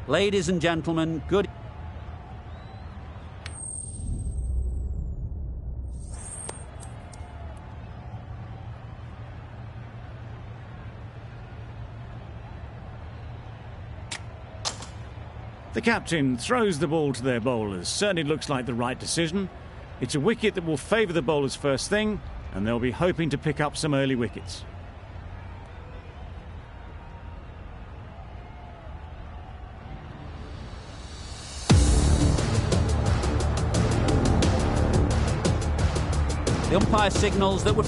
Ladies and gentlemen, good... The captain throws the ball to their bowlers. Certainly looks like the right decision. It's a wicket that will favour the bowlers first thing, and they'll be hoping to pick up some early wickets. The umpire signals that we're...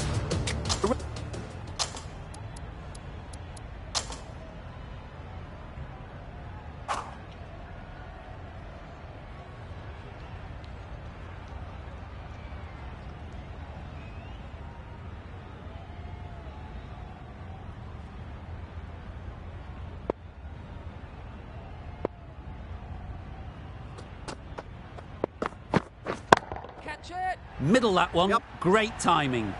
Middle that one. Yep. Great timing.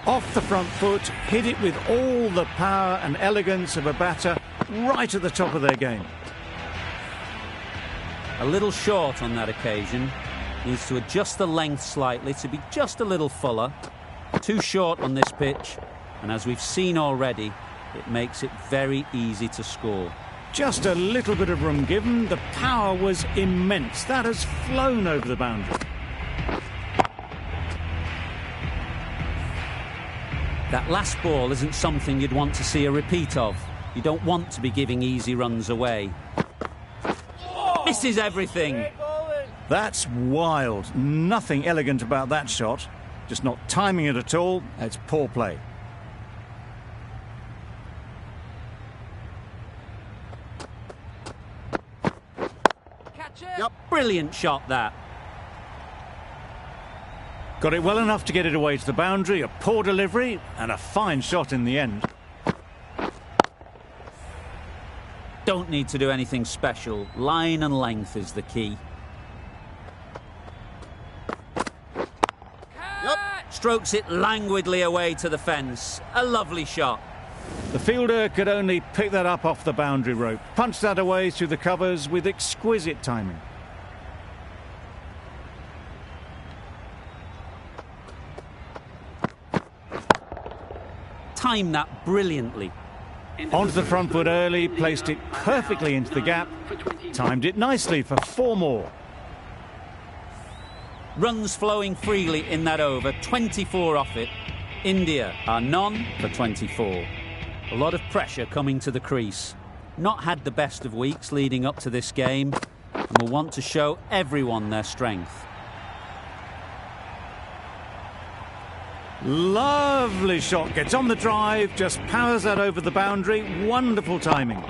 Off the front foot, hit it with all the power and elegance of a batter, right at the top of their game. A little short on that occasion. Needs to adjust the length slightly to be just a little fuller. Too short on this pitch, and as we've seen already, it makes it very easy to score. Just a little bit of room given. The power was immense. That has flown over the boundary. That last ball isn't something you'd want to see a repeat of. You don't want to be giving easy runs away. Oh, misses everything. That's wild. Nothing elegant about that shot. Just not timing it at all. It's poor play. Catch it. Yep. Brilliant shot, that. Got it well enough to get it away to the boundary, a poor delivery, and a fine shot in the end. Don't need to do anything special. Line and length is the key. Yep. Strokes it languidly away to the fence. A lovely shot. The fielder could only pick that up off the boundary rope. Punched that away through the covers with exquisite timing. Timed that brilliantly. Onto the front foot early, placed it perfectly into the gap, timed it nicely for 4 more. Runs flowing freely in that over, 24 off it. India are none for 24. A lot of pressure coming to the crease. Not had the best of weeks leading up to this game, and will want to show everyone their strength. Lovely shot, gets on the drive, just powers that over the boundary. Wonderful timing.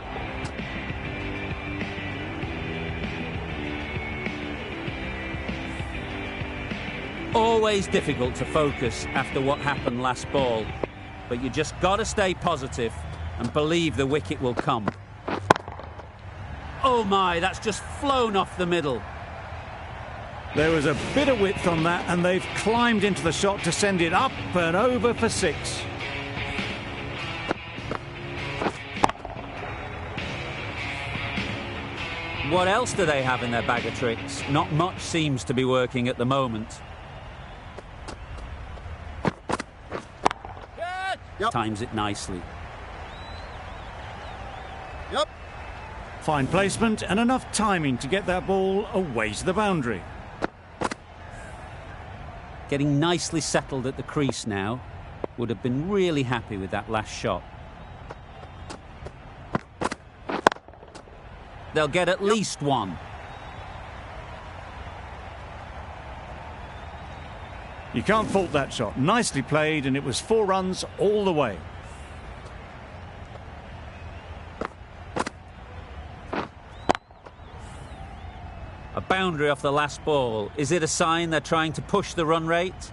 Always difficult to focus after what happened last ball, but you just got to stay positive and believe the wicket will come. Oh my, that's just flown off the middle. There was a bit of width on that, and they've climbed into the shot to send it up and over for 6. What else do they have in their bag of tricks? Not much seems to be working at the moment. Yep. Times it nicely. Yep. Fine placement and enough timing to get that ball away to the boundary. Getting nicely settled at the crease now. Would have been really happy with that last shot. They'll get at least one. You can't fault that shot. Nicely played, and it was 4 runs all the way. A boundary off the last ball. Is it a sign they're trying to push the run rate?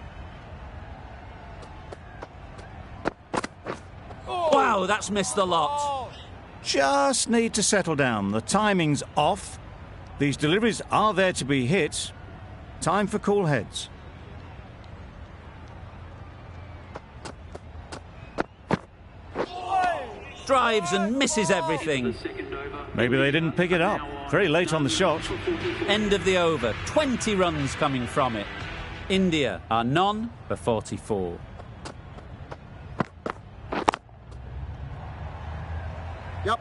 Oh. Wow, that's missed the lot. Just need to settle down. The timing's off. These deliveries are there to be hit. Time for cool heads. Drives and misses everything. Maybe they didn't pick it up. Very late on the shot. End of the over. 20 runs coming from it. India are none for 44. Yep.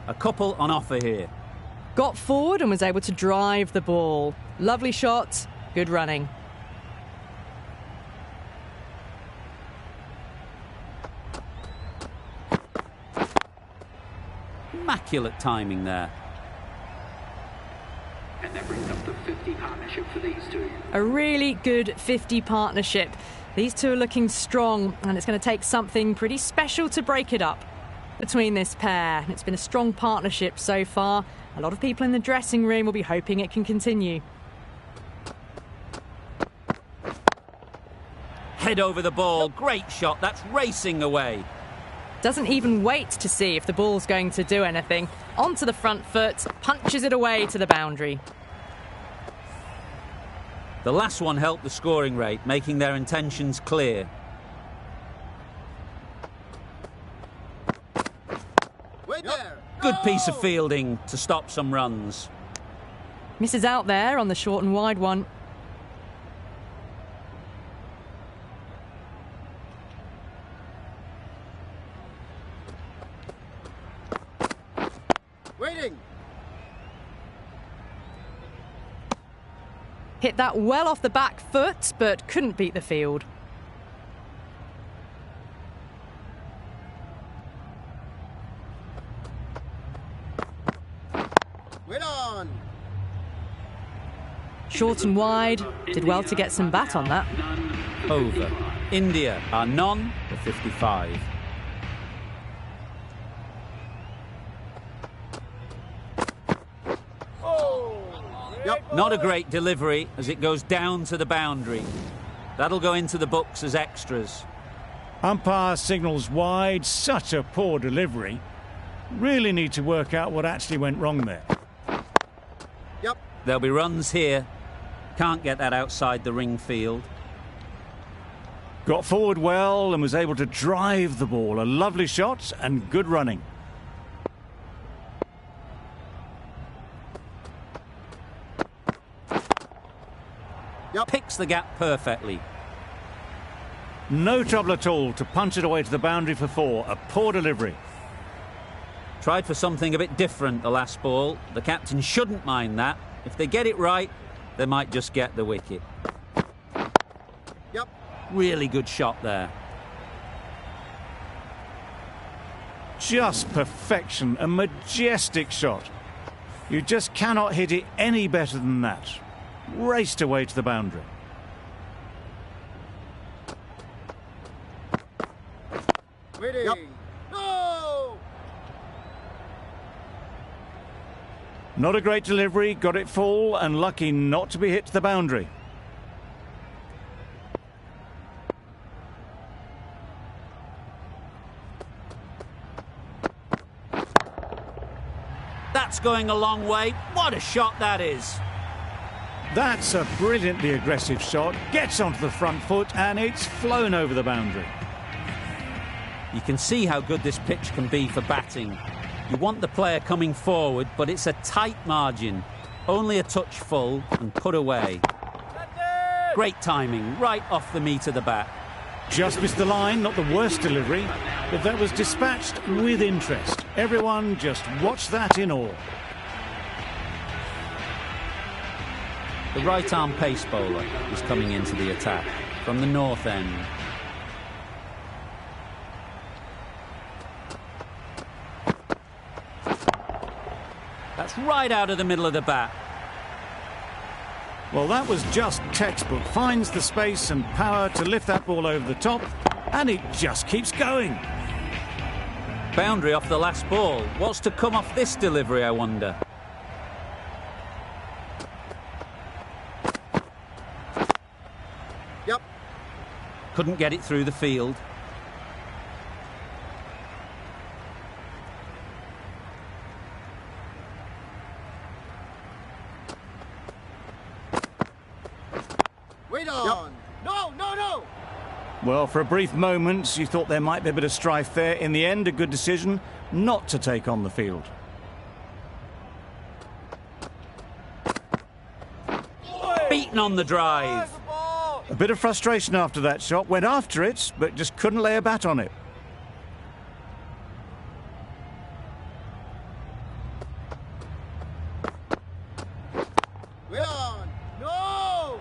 A couple on offer here. Got forward and was able to drive the ball. Lovely shot, good running. Immaculate timing there. And that brings up the 50 partnership for these two. A really good 50 partnership. These two are looking strong, and it's going to take something pretty special to break it up between this pair. It's been a strong partnership so far. A lot of people in the dressing room will be hoping it can continue. Head over the ball. Great shot. That's racing away. Doesn't even wait to see if the ball's going to do anything. Onto the front foot, punches it away to the boundary. The last one helped the scoring rate, making their intentions clear. Wait there. Good piece of fielding to stop some runs. Misses out there on the short and wide one. Waiting. Hit that well off the back foot, but couldn't beat the field. Wait on. Short and wide, did well to get some bat on that. Over. India are none for 55. Yep. Not a great delivery as it goes down to the boundary. That'll go into the books as extras. Umpire signals wide. Such a poor delivery. Really need to work out what actually went wrong there. Yep. There'll be runs here. Can't get that outside the ring field. Got forward well and was able to drive the ball. A lovely shot and good running. Yep. Picks the gap perfectly. No trouble at all to punch it away to the boundary for 4. A poor delivery. Tried for something a bit different the last ball. The captain shouldn't mind that. If they get it right, they might just get the wicket. Yep. Really good shot there. Just perfection. A majestic shot. You just cannot hit it any better than that. Raced away to the boundary. Waiting. Yep. No! Not a great delivery. Got it full and lucky not to be hit to the boundary. That's going a long way. What a shot that is. That's a brilliantly aggressive shot. Gets onto the front foot and it's flown over the boundary. You can see how good this pitch can be for batting. You want the player coming forward, but it's a tight margin. Only a touch full and put away. Great timing, right off the meat of the bat. Just missed the line, not the worst delivery, but that was dispatched with interest. Everyone just watched that in awe. The right-arm pace bowler is coming into the attack from the north end. That's right out of the middle of the bat. Well, that was just textbook. Finds the space and power to lift that ball over the top, and it just keeps going. Boundary off the last ball. What's to come off this delivery, I wonder? Yep. Couldn't get it through the field. Wait on. No, no, no. Well, for a brief moment, you thought there might be a bit of strife there. In the end, a good decision not to take on the field. Beaten on the drive. A bit of frustration after that shot. Went after it, but just couldn't lay a bat on it. Wait on. No.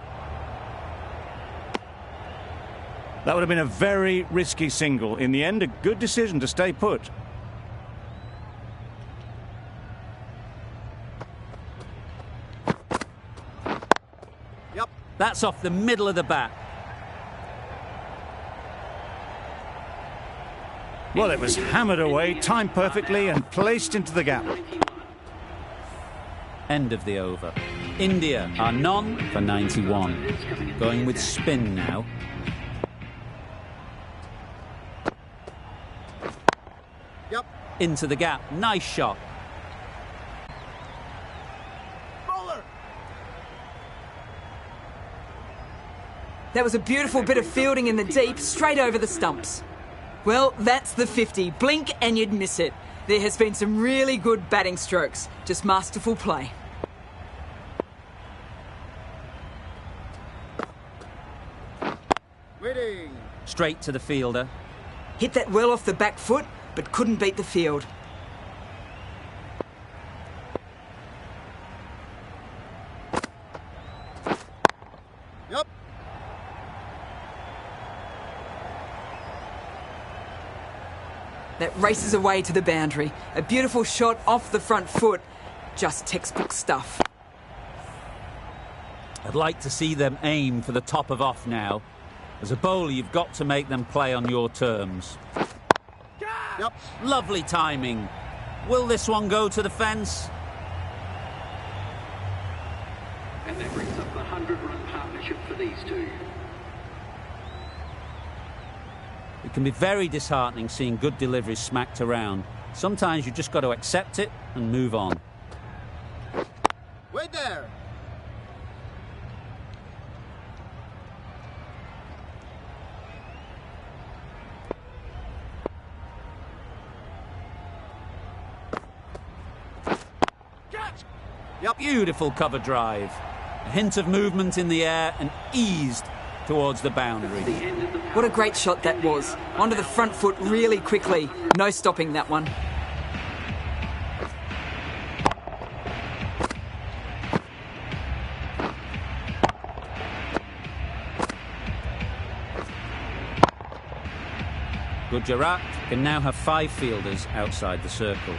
That would have been a very risky single. In the end, a good decision to stay put. Yep. That's off the middle of the bat. Well, it was hammered away, timed perfectly and placed into the gap. End of the over. India are none for 91. Going with spin now. Yep. Into the gap. Nice shot. Bowler. That was a beautiful bit of fielding in the deep, straight over the stumps. Well, that's the 50. Blink and you'd miss it. There has been some really good batting strokes. Just masterful play. Waiting. Straight to the fielder. Hit that well off the back foot, but couldn't beat the field. Yep. That races away to the boundary. A beautiful shot off the front foot. Just textbook stuff. I'd like to see them aim for the top of off now. As a bowler, you've got to make them play on your terms. Yep. Lovely timing. Will this one go to the fence? And that brings up the 100-run partnership for these two. It can be very disheartening seeing good deliveries smacked around. Sometimes you've just got to accept it and move on. Wait there. Catch. Yep. Beautiful cover drive. A hint of movement in the air and eased towards the boundary. What a great shot that was. Onto the front foot really quickly. No stopping that one. Gujarat can now have 5 fielders outside the circle.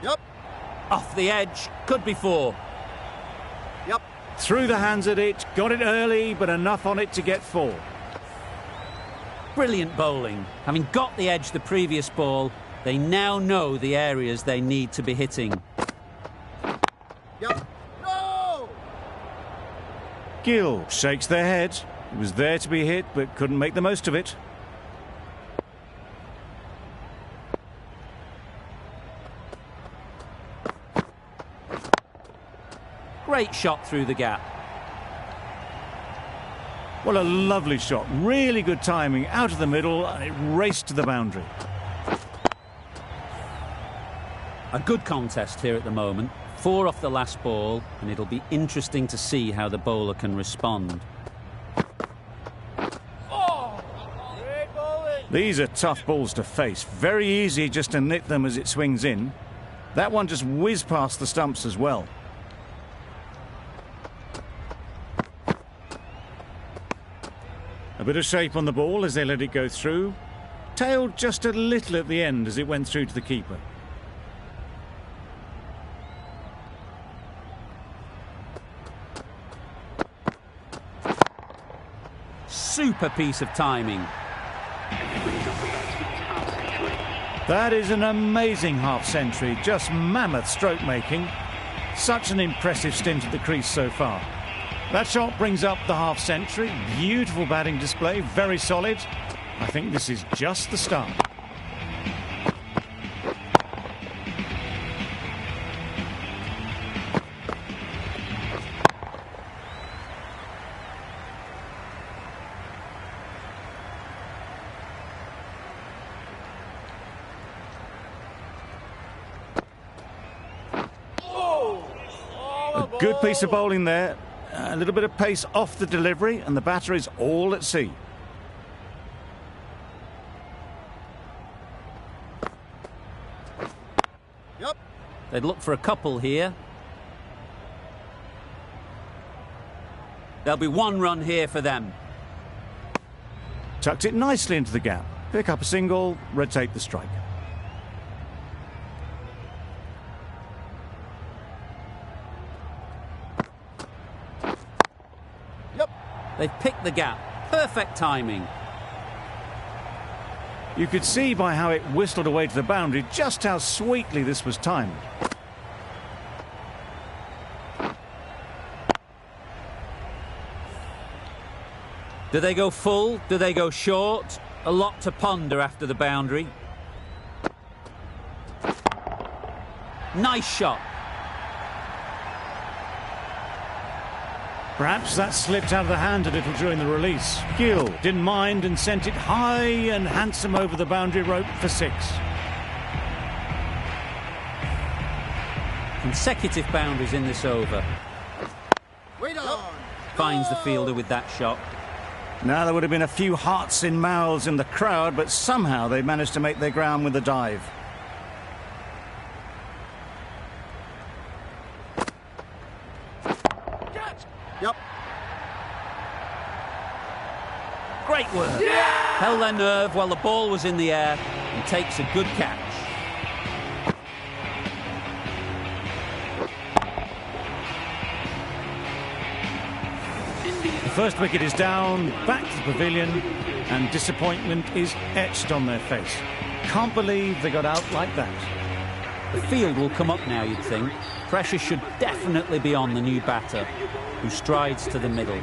Yep. Off the edge, could be 4. Yep. Through the hands at it, got it early, but enough on it to get 4. Brilliant bowling. Having got the edge the previous ball, they now know the areas they need to be hitting. Yep. No. Gill shakes their head. It was there to be hit, but couldn't make the most of it. Great shot through the gap. Well, a lovely shot. Really good timing. Out of the middle, and it raced to the boundary. A good contest here at the moment. 4 off the last ball, and it'll be interesting to see how the bowler can respond. These are tough balls to face. Very easy just to nit them as it swings in. That one just whizzed past the stumps as well. A bit of shape on the ball as they let it go through. Tailed just a little at the end as it went through to the keeper. Super piece of timing. That is an amazing half-century. Just mammoth stroke making. Such an impressive stint at the crease so far. That shot brings up the half-century. Beautiful batting display, very solid. I think this is just the start. Good piece of bowling there. A little bit of pace off the delivery, and the batter is all at sea. Yep. They'd look for a couple here. There'll be 1 run here for them. Tucked it nicely into the gap. Pick up a single, rotate the strike. Yep. They've picked the gap. Perfect timing. You could see by how it whistled away to the boundary just how sweetly this was timed. Do they go full? Do they go short? A lot to ponder after the boundary. Nice shot. Perhaps that slipped out of the hand a little during the release. Gill didn't mind and sent it high and handsome over the boundary rope for 6. Consecutive boundaries in this over. Wait on. Finds the fielder with that shot. Now there would have been a few hearts in mouths in the crowd, but somehow they managed to make their ground with a dive. Yep. Great work. Yeah! Held their nerve while the ball was in the air and takes a good catch. The first wicket is down, back to the pavilion, and disappointment is etched on their face. Can't believe they got out like that. The field will come up now, you'd think. Pressure should definitely be on the new batter, who strides to the middle.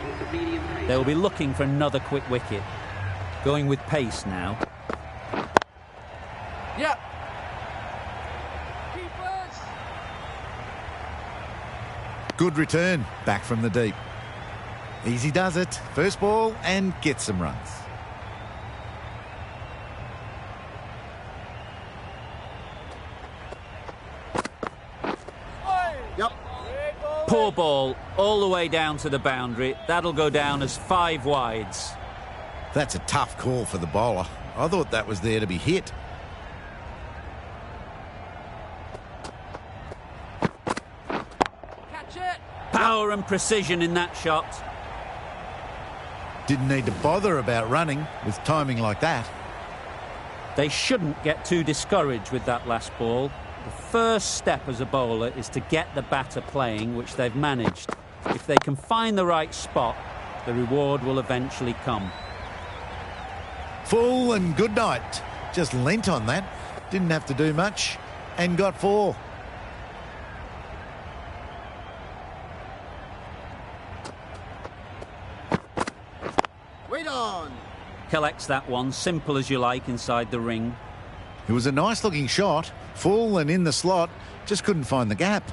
They will be looking for another quick wicket. Going with pace now. Yep. Good return, back from the deep. Easy does it. First ball and gets some runs. Yep. Poor ball, all the way down to the boundary. That'll go down as 5 wides. That's a tough call for the bowler. I thought that was there to be hit. Catch it. Power and precision in that shot. Didn't need to bother about running with timing like that. They shouldn't get too discouraged with that last ball. The first step as a bowler is to get the batter playing, which they've managed. If they can find the right spot, the reward will eventually come. Full and good night. Just leant on that. Didn't have to do much and got 4. Wait on. Collects that one, simple as you like, inside the ring. It was a nice looking shot. Full and in the slot. Just couldn't find the gap.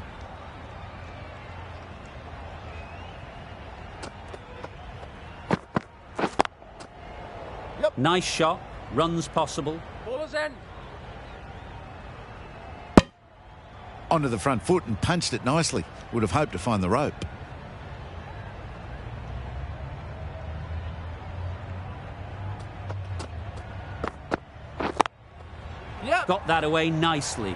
Yep. Nice shot. Runs possible. Bowler's end. Onto the front foot and punched it nicely. Would have hoped to find the rope. Yep. Got that away nicely.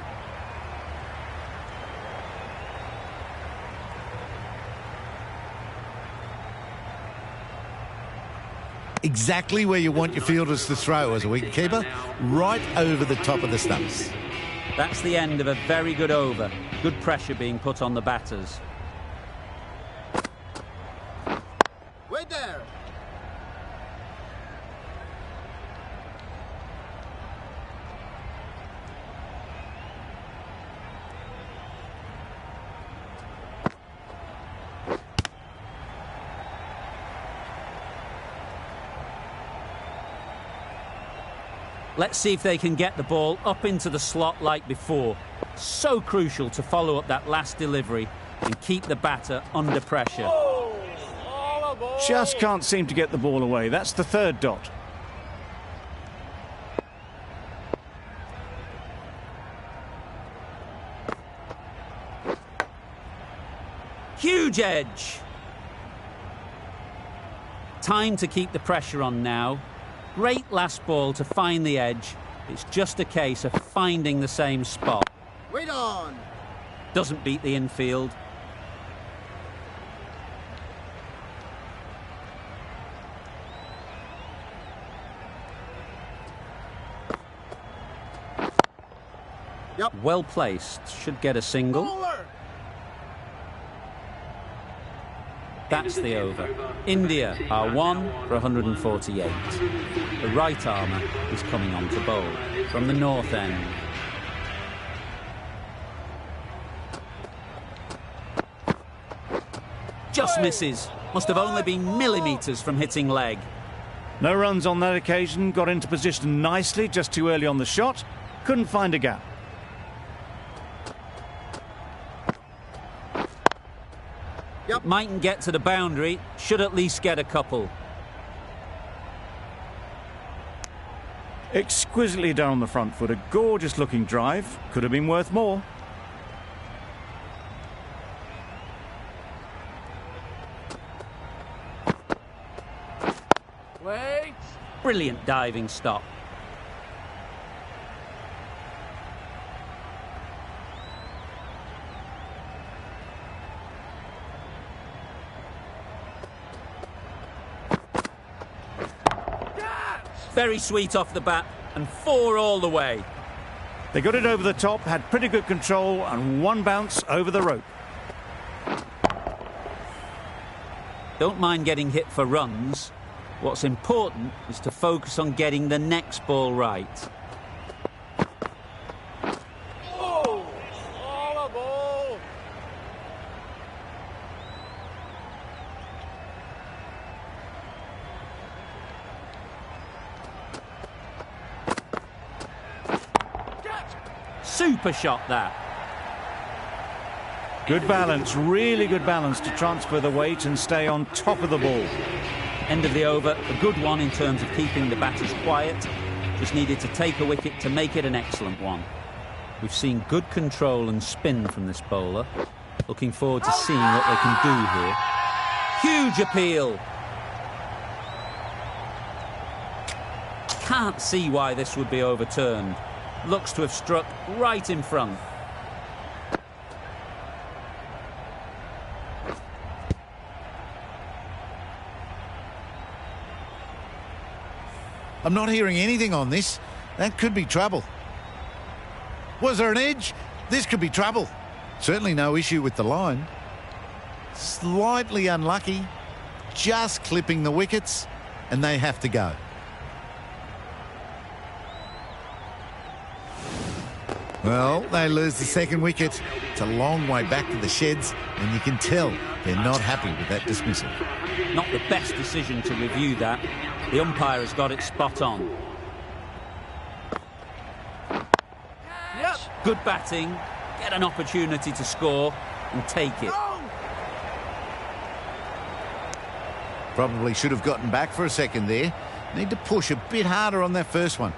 Exactly where you want your fielders to throw as a wicketkeeper. Right over the top of the stumps. That's the end of a very good over. Good pressure being put on the batters. Wait there. Let's see if they can get the ball up into the slot like before. So crucial to follow up that last delivery and keep the batter under pressure. Just can't seem to get the ball away. That's the 3rd dot. Huge edge. Time to keep the pressure on now. Great last ball to find the edge. It's just a case of finding the same spot. Wait on. Doesn't beat the infield. Yep. Well placed. Should get a single. Bowler. That's the over. India are 1 for 148. The right armour is coming on to bowl from the north end. Just misses. Must have only been millimetres from hitting leg. No runs on that occasion. Got into position nicely, just too early on the shot. Couldn't find a gap. Yep. Mightn't get to the boundary. Should at least get a couple. Exquisitely done on the front foot. A gorgeous looking drive. Could have been worth more. Wait. Brilliant diving stop. Very sweet off the bat, and 4 all the way. They got it over the top, had pretty good control, and one bounce over the rope. Don't mind getting hit for runs. What's important is to focus on getting the next ball right. Oh, all a ball. Super shot that. Good balance, really good balance to transfer the weight and stay on top of the ball. End of the over, a good one in terms of keeping the batters quiet. Just needed to take a wicket to make it an excellent one. We've seen good control and spin from this bowler. Looking forward to seeing what they can do here. Huge appeal. Can't see why this would be overturned. Looks to have struck right in front. I'm not hearing anything on this. That could be trouble. Was there an edge? This could be trouble. Certainly no issue with the line. Slightly unlucky. Just clipping the wickets, and they have to go. Well, they lose the second wicket. It's a long way back to the sheds, and you can tell they're not happy with that dismissal. Not the best decision to review that. The umpire has got it spot on. Yep. Good batting, get an opportunity to score and take it. Probably should have gotten back for a second there. Need to push a bit harder on that first one.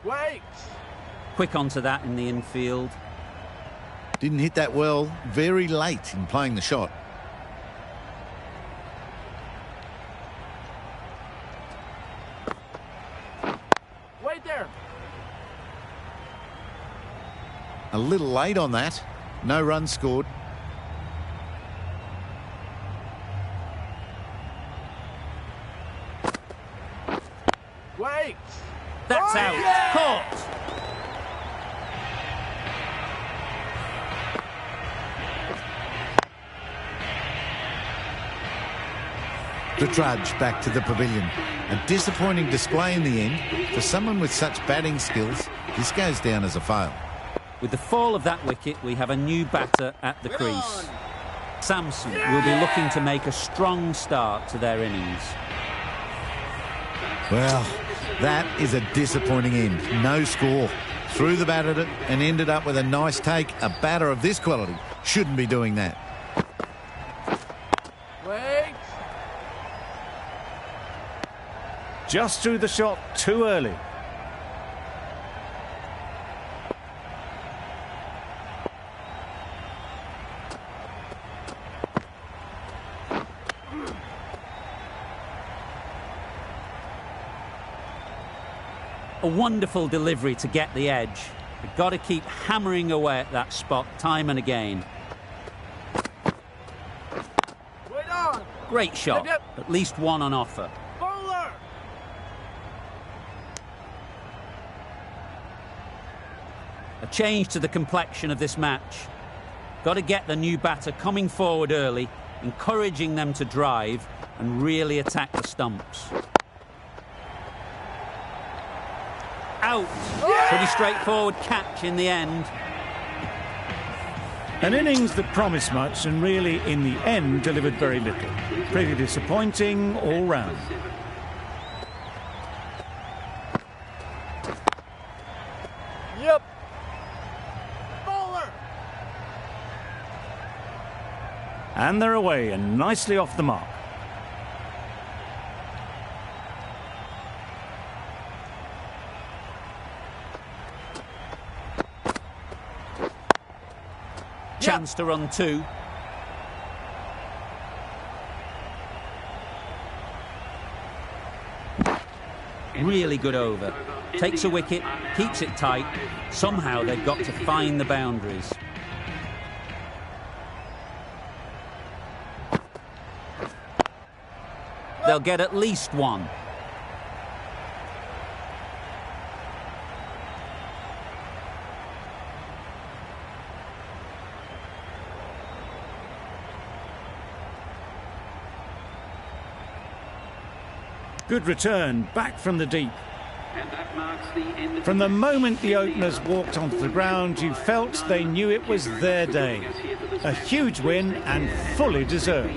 Wait. Quick onto that in the infield. Didn't hit that well, very late in playing the shot. Wait there. A little late on that. No runs scored. Wait. That's Oh, out. yeah! Caught. The trudge back to the pavilion. A disappointing display in the end. For someone with such batting skills, this goes down as a fail. With the fall of that wicket, we have a new batter at the Come crease. on. Samson will be looking to make a strong start to their innings. Well, that is a disappointing end. No score. Threw the bat at it and ended up with a nice take. A batter of this quality shouldn't be doing that. Wait. Just threw the shot too early. A wonderful delivery to get the edge. They've got to keep hammering away at that spot time and again. Wait on. Great shot. At least one on offer. Bowler. A change to the complexion of this match. Got to get the new batter coming forward early, encouraging them to drive and really attack the stumps. Out. Pretty straightforward catch in the end. An innings that promised much and really, in the end, delivered very little. Pretty disappointing all round. Yep. Bowler. And they're away and nicely off the mark. Chance to run two. Really good over. Takes a wicket, keeps it tight. Somehow they've got to find the boundaries. They'll get at least one. Good return, back from the deep. And that marks the end of From the moment the openers walked onto the ground, you felt they knew it was their day. A huge win and fully deserved.